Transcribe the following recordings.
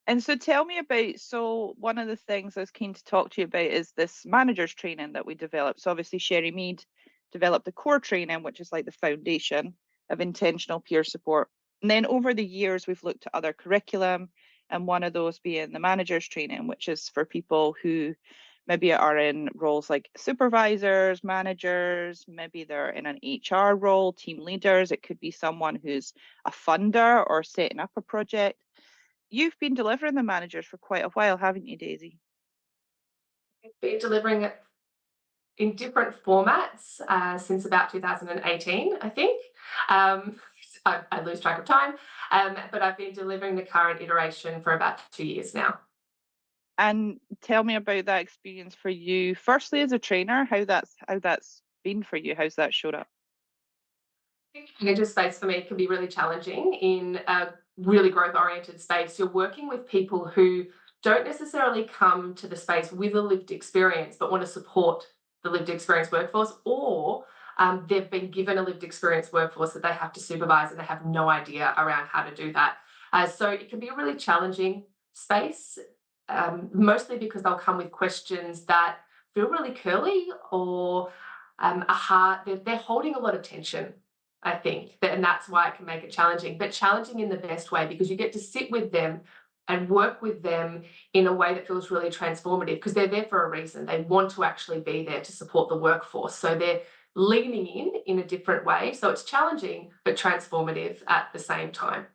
And so tell me about, so one of the things I was keen to talk to you about is this manager's training that we developed. So obviously Sherry Mead developed the core training, which is like the foundation of intentional peer support. And then over the years, we've looked at other curriculum, and one of those being the manager's training, which is for people who maybe are in roles like supervisors, managers, maybe they're in an HR role, team leaders. It could be someone who's a funder or setting up a project. You've been delivering the managers for quite a while, haven't you, Daisy? Been delivering it in different formats since about 2018, I think. Um, I lose track of time, but I've been delivering the current iteration for about 2 years now. And tell me about that experience for you. Firstly, as a trainer, how that's been for you. How's that showed up? Manager space for me can be really challenging in a really growth oriented space. You're working with people who don't necessarily come to the space with a lived experience, but want to support the lived experience workforce, or they've been given a lived experience workforce that they have to supervise and they have no idea around how to do that. So it can be a really challenging space, mostly because they'll come with questions that feel really curly or are hard. They're holding a lot of tension, I think, and that's why it can make it challenging, but challenging in the best way because you get to sit with them and work with them in a way that feels really transformative because they're there for a reason. They want to actually be there to support the workforce. So they're leaning in a different way. So it's challenging, but transformative at the same time.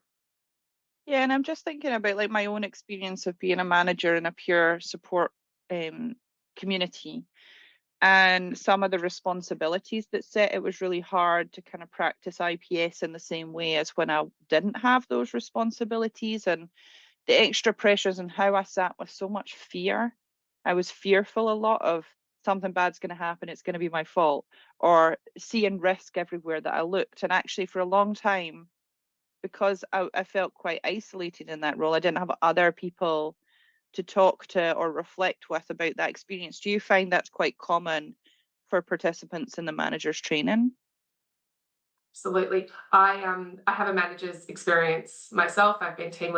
Yeah, and I'm just thinking about like my own experience of being a manager in a peer support um, community and some of the responsibilities that set. It was really hard to kind of practice IPS in the same way as when I didn't have those responsibilities, and the extra pressures and how I sat with so much fear. I was fearful a lot of something bad's going to happen, it's going to be my fault, or seeing risk everywhere that I looked. And actually, for a long time, because I felt quite isolated in that role, I didn't have other people to talk to or reflect with about that experience. Do you find that's quite common for participants in the manager's training? Absolutely. I have a manager's experience myself. I've been a team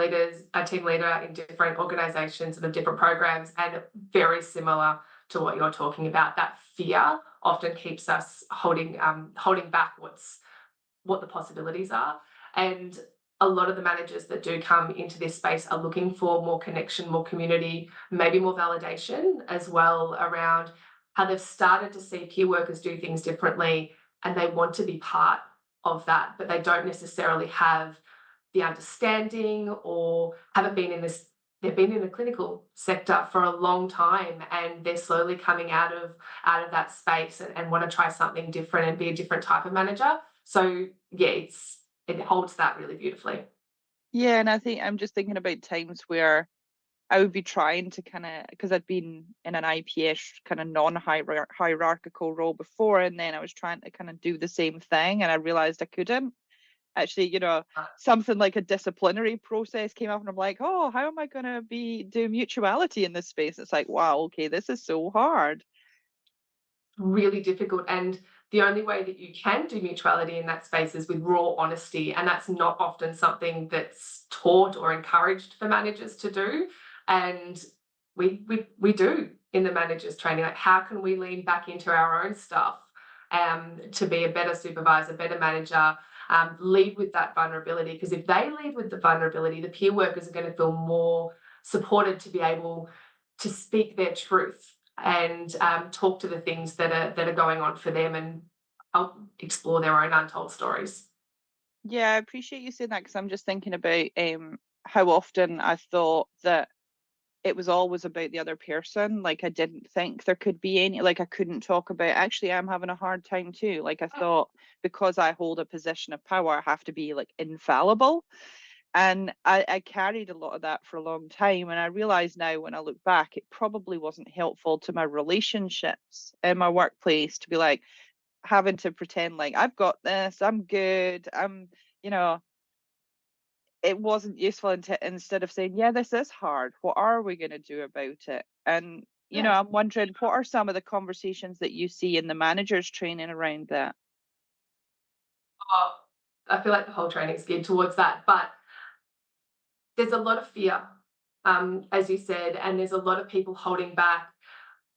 leader in different organizations and of different programs, and very similar to what you're talking about. That fear often keeps us holding back what the possibilities are. And a lot of the managers that do come into this space are looking for more connection, more community, maybe more validation as well around how they've started to see peer workers do things differently and they want to be part of that, but they don't necessarily have the understanding or haven't been in this. They've been in the clinical sector for a long time and they're slowly coming out of that space and want to try something different and be a different type of manager. So yeah, it holds that really beautifully. Yeah, and I think I'm just thinking about times where I would be trying to kind of, because I'd been in an IPS kind of non-hierarchical role before, and then I was trying to kind of do the same thing, and I realized I couldn't. Actually, something like a disciplinary process came up, and I'm like, oh, how am I going to be do mutuality in this space? It's like, wow, okay, this is so hard. Really difficult. And the only way that you can do mutuality in that space is with raw honesty. And that's not often something that's taught or encouraged for managers to do. And we do in the managers training. Like, how can we lean back into our own stuff to be a better supervisor, better manager, lead with that vulnerability? Because if they lead with the vulnerability, the peer workers are going to feel more supported to be able to speak their truth and talk to the things that are going on for them and help explore their own untold stories. Yeah, I appreciate you saying that because I'm just thinking about how often I thought that it was always about the other person. Like I didn't think there could be any, like I couldn't talk about, actually, I'm having a hard time too. Like I thought because I hold a position of power, I have to be like infallible. And I carried a lot of that for a long time. And I realize now when I look back, it probably wasn't helpful to my relationships in my workplace to be like having to pretend like I've got this, I'm good, you know, it wasn't useful instead of saying, yeah, this is hard. What are we going to do about it? And, Yeah. I'm wondering what are some of the conversations that you see in the managers training around that? Oh, I feel like the whole training is geared towards that, but there's a lot of fear as you said, and there's a lot of people holding back.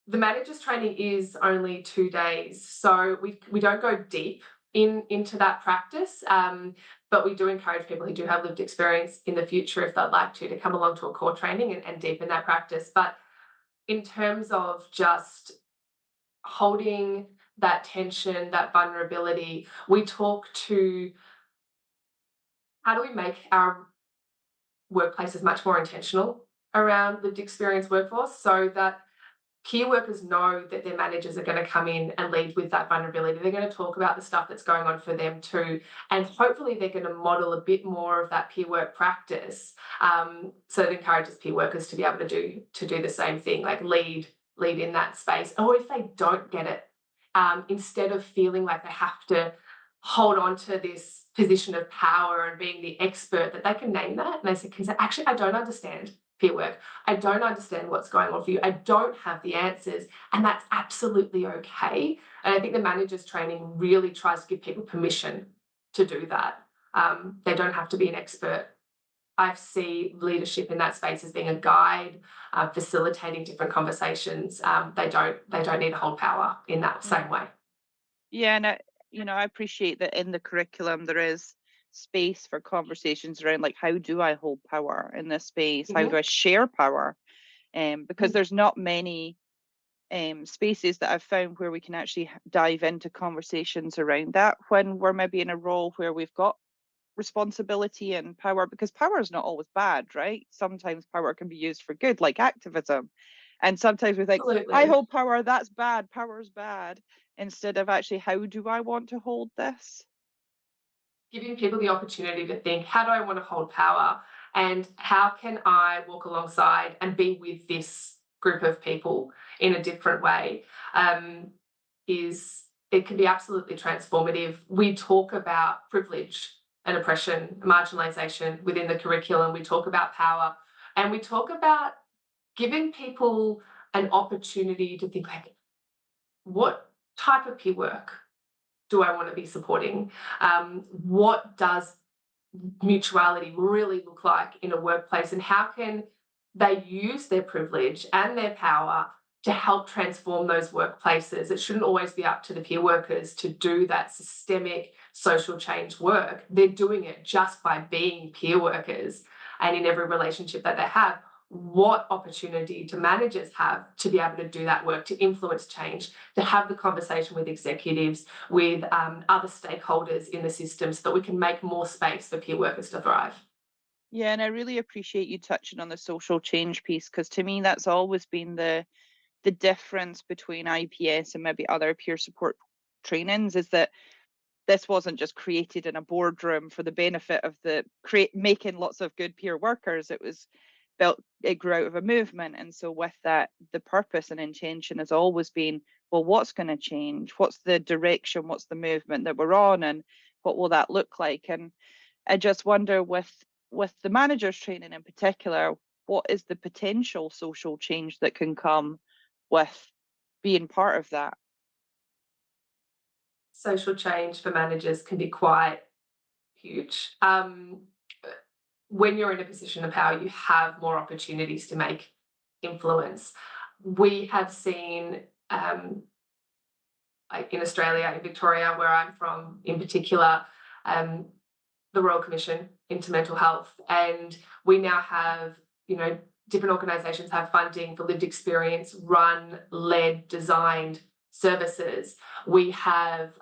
The managers training is only 2 days, so we don't go deep into that practice. But we do encourage people who do have lived experience in the future, if they'd like to come along to a core training and deepen that practice. But in terms of just holding that tension, that vulnerability, we talk to how do we make our workplaces much more intentional around lived experience workforce so that peer workers know that their managers are going to come in and lead with that vulnerability. They're going to talk about the stuff that's going on for them too. And hopefully they're going to model a bit more of that peer work practice. So it encourages peer workers to be able to do the same thing, like lead in that space. Or if they don't get it, instead of feeling like they have to hold on to this position of power and being the expert, that they can name that and they say, actually, I don't understand peer work. I don't understand what's going on for you. I don't have the answers, and that's absolutely okay. And I think the managers training really tries to give people permission to do that. They don't have to be an expert. I see leadership in that space as being a guide, facilitating different conversations. They don't need to hold power in that Mm. same way. Yeah, and I appreciate that in the curriculum there is space for conversations around like how do I hold power in this space? How do Mhm. I share power? Because Mm. there's not many spaces that I've found where we can actually dive into conversations around that when we're maybe in a role where we've got responsibility and power, because power is not always bad, right? Sometimes power can be used for good, like activism. And sometimes we think, I Absolutely. hold power, that's bad, power's bad, instead of actually, how do I want to hold this? Giving people the opportunity to think, how do I want to hold power? And how can I walk alongside and be with this group of people in a different way? Is it can be absolutely transformative. We talk about privilege and oppression, marginalization within the curriculum. We talk about power, and we talk about giving people an opportunity to think like, what type of peer work do I want to be supporting? What does mutuality really look like in a workplace, and how can they use their privilege and their power to help transform those workplaces? It shouldn't always be up to the peer workers to do that systemic social change work. They're doing it just by being peer workers, and in every relationship that they have, what opportunity do managers have to be able to do that work, to influence change, to have the conversation with executives, with other stakeholders in the system, so that we can make more space for peer workers to thrive. Yeah, and I really appreciate you touching on the social change piece, because to me that's always been the difference between IPS and maybe other peer support trainings, is that this wasn't just created in a boardroom for the benefit of the create making lots of good peer workers. It was built, it grew out of a movement. And so with that, the purpose and intention has always been, well, what's going to change? What's the direction? What's the movement that we're on? And what will that look like? And I just wonder with the managers training in particular, what is the potential social change that can come with being part of that? Social change for managers can be quite huge. When you're in a position of power, you have more opportunities to make influence. We have seen, like in Australia, in Victoria, where I'm from in particular, um, the Royal Commission into Mental Health, and we now have, different organisations have funding for lived experience, run, led, designed services. We have,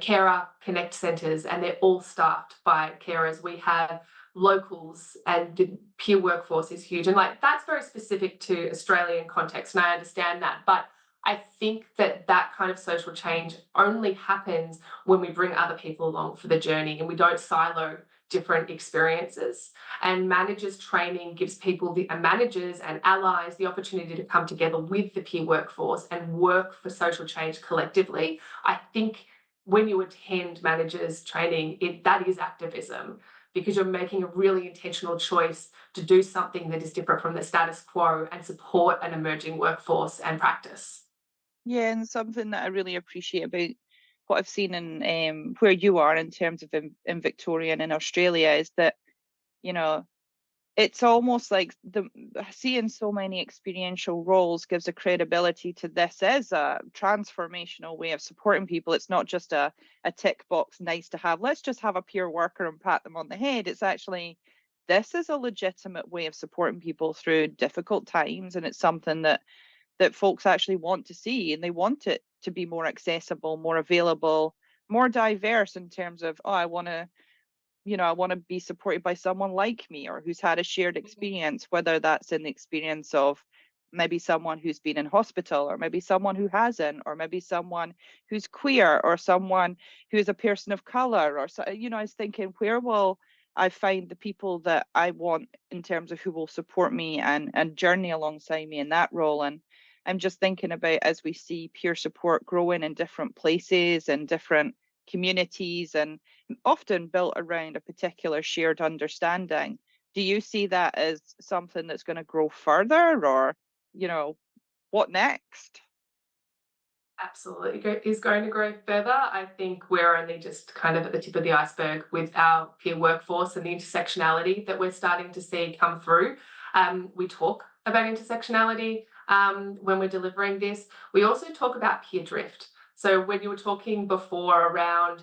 carer connect centres, and they're all staffed by carers. We have locals, and the peer workforce is huge, and like that's very specific to Australian context, and I understand that, but I think that that kind of social change only happens when we bring other people along for the journey and we don't silo different experiences. And managers training gives people, the managers and allies, the opportunity to come together with the peer workforce and work for social change collectively. I think when you attend managers training, that is activism, because you're making a really intentional choice to do something that is different from the status quo and support an emerging workforce and practice. Yeah, and something that I really appreciate about what I've seen in where you are in terms of in Victoria and in Australia is that, you know, it's almost like the seeing so many experiential roles gives a credibility to this as a transformational way of supporting people. It's not just a tick box nice to have. Let's just have a peer worker and pat them on the head. It's actually this is a legitimate way of supporting people through difficult times, and it's something that folks actually want to see, and they want it to be more accessible, more available, more diverse in terms of, oh, I want to be supported by someone like me or who's had a shared experience, whether that's in the experience of maybe someone who's been in hospital, or maybe someone who hasn't, or maybe someone who's queer, or someone who's a person of color, or so, I was thinking, where will I find the people that I want in terms of who will support me and journey alongside me in that role? And I'm just thinking about, as we see peer support growing in different places and different communities, and often built around a particular shared understanding. Do you see that as something that's going to grow further, or, you know, what next? Absolutely is going to grow further. I think we're only just kind of at the tip of the iceberg with our peer workforce and the intersectionality that we're starting to see come through. We talk about intersectionality when we're delivering this. We also talk about peer drift. So when you were talking before around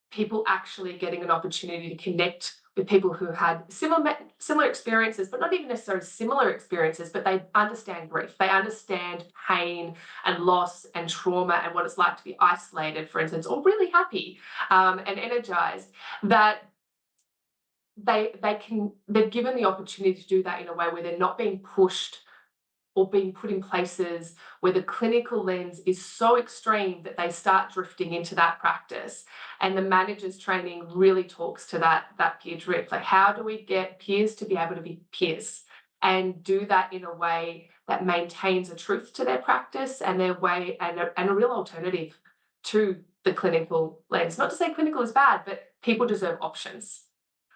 people actually getting an opportunity to connect with people who had similar experiences, but not even necessarily similar experiences, but they understand grief, they understand pain and loss and trauma and what it's like to be isolated, for instance, or really happy and energized. That they're given the opportunity to do that in a way where they're not being pushed or being put in places where the clinical lens is so extreme that they start drifting into that practice. And the managers training really talks to that peer drift. Like, how do we get peers to be able to be peers and do that in a way that maintains a truth to their practice and their way, and a real alternative to the clinical lens? Not to say clinical is bad, but people deserve options.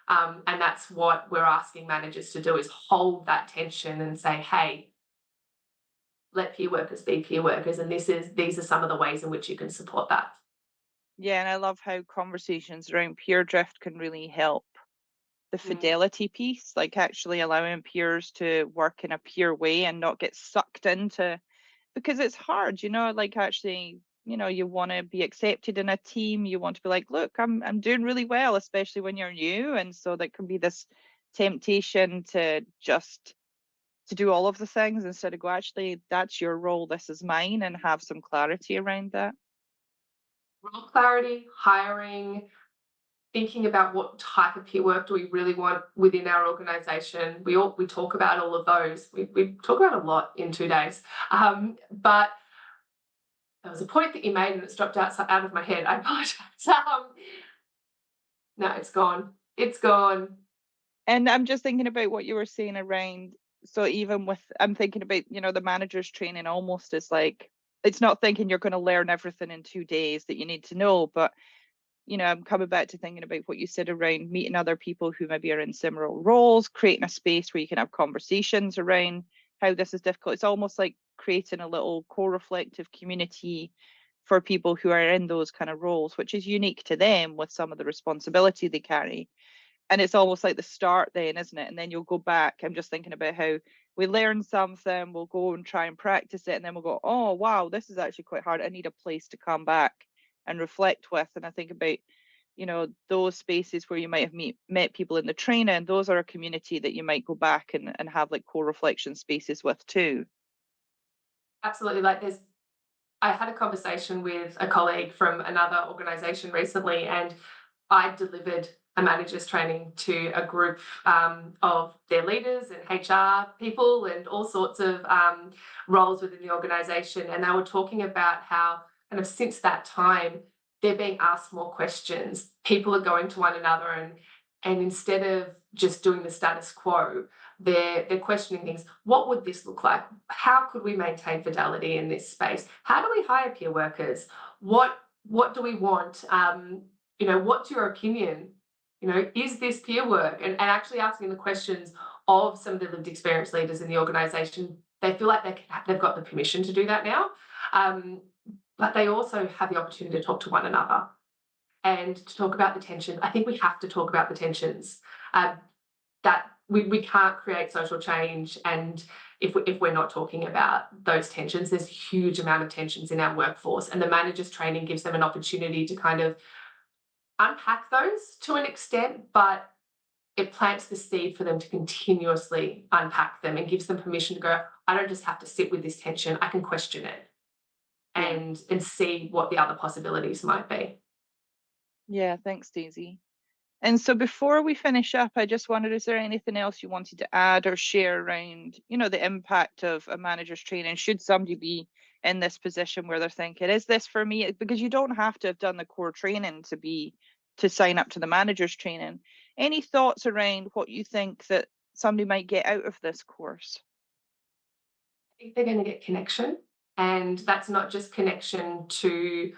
And that's what we're asking managers to do, is hold that tension and say, hey, let peer workers be peer workers, and these are some of the ways in which you can support that. Yeah, and I love how conversations around peer drift can really help the Mm. fidelity piece, like actually allowing peers to work in a peer way and not get sucked into, because it's hard, like actually, you want to be accepted in a team. You want to be like, look, I'm doing really well, especially when you're new. And so that can be this temptation to just to do all of the things instead of go, actually, that's your role, this is mine, and have some clarity around that. Role clarity, hiring, thinking about what type of peer work do we really want within our organisation. We talk about all of those. We talk about a lot in 2 days. But there was a point that you made and it's dropped out of my head. I apologise. No, it's gone. It's gone. And I'm just thinking about what you were saying around, so even with, I'm thinking about, the manager's training almost is like, it's not thinking you're going to learn everything in 2 days that you need to know, but I'm coming back to thinking about what you said around meeting other people who maybe are in similar roles, creating a space where you can have conversations around how this is difficult. It's almost like creating a little co-reflective community for people who are in those kind of roles, which is unique to them with some of the responsibility they carry. And it's almost like the start then, isn't it? And then you'll go back. I'm just thinking about how we learn something, we'll go and try and practice it, and then we'll go, oh wow, this is actually quite hard. I need a place to come back and reflect with. And I think about, those spaces where you might have met people in the training, those are a community that you might go back and have like co-reflection spaces with too. Absolutely. I had a conversation with a colleague from another organisation recently, and I delivered a manager's training to a group of their leaders and HR people and all sorts of roles within the organisation. And they were talking about how, kind of since that time, they're being asked more questions. People are going to one another, and instead of just doing the status quo, they're questioning things. What would this look like? How could we maintain fidelity in this space? How do we hire peer workers? What do we want? What's your opinion? Is this peer work? And actually asking the questions of some of the lived experience leaders in the organisation. They feel like they've got the permission to do that now, but they also have the opportunity to talk to one another and to talk about the tension. I think we have to talk about the tensions. Uh, that we can't create social change, and if we're not talking about those tensions. There's a huge amount of tensions in our workforce, and the managers training gives them an opportunity to kind of unpack those to an extent, but it plants the seed for them to continuously unpack them and gives them permission to go, I don't just have to sit with this tension, I can question it Yeah. and see what the other possibilities might be. Yeah, thanks, Daisy. And so before we finish up, I just wondered, is there anything else you wanted to add or share around, the impact of a manager's training? Should somebody be in this position where they're thinking, is this for me? Because you don't have to have done the core training to sign up to the manager's training. Any thoughts around what you think that somebody might get out of this course? I think they're going to get connection, and that's not just connection to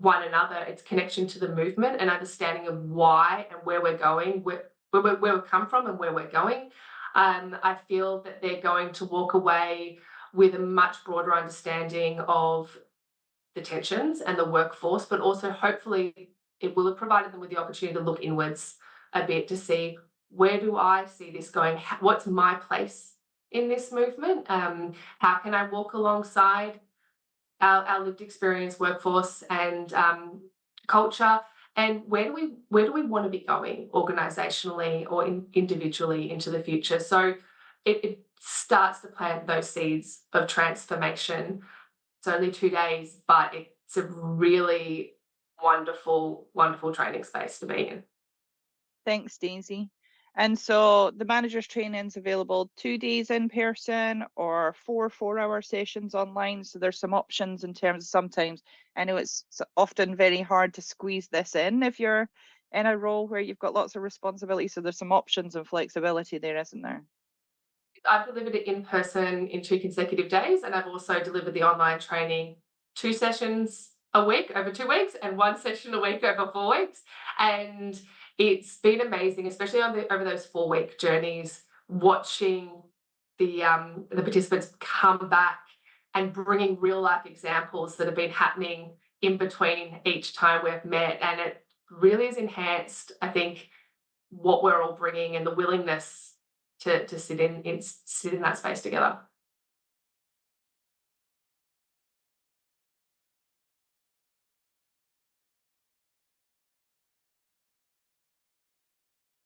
one another, it's connection to the movement and understanding of why and where we're going, where we've come from and where we're going. I feel that they're going to walk away with a much broader understanding of the tensions and the workforce, but also hopefully it will have provided them with the opportunity to look inwards a bit to see, where do I see this going? What's my place in this movement? How can I walk alongside our lived experience, workforce, and culture? And where do we want to be going organisationally or individually into the future? So it starts to plant those seeds of transformation. It's only 2 days, but it's a really wonderful, wonderful training space to be in. Thanks, Daisy. And so the manager's training is available 2 days in person or 4 4-hour sessions online. So there's some options in terms of sometimes I know it's often very hard to squeeze this in if you're in a role where you've got lots of responsibility. So there's some options and flexibility there, isn't there? I've delivered it in person in 2 consecutive days, and I've also delivered the online training 2 sessions a week over 2 weeks and 1 session a week over 4 weeks. And it's been amazing, especially over those 4 week journeys, watching the participants come back and bringing real life examples that have been happening in between each time we've met, and it really has enhanced, I think, what we're all bringing and the willingness to sit in that space together.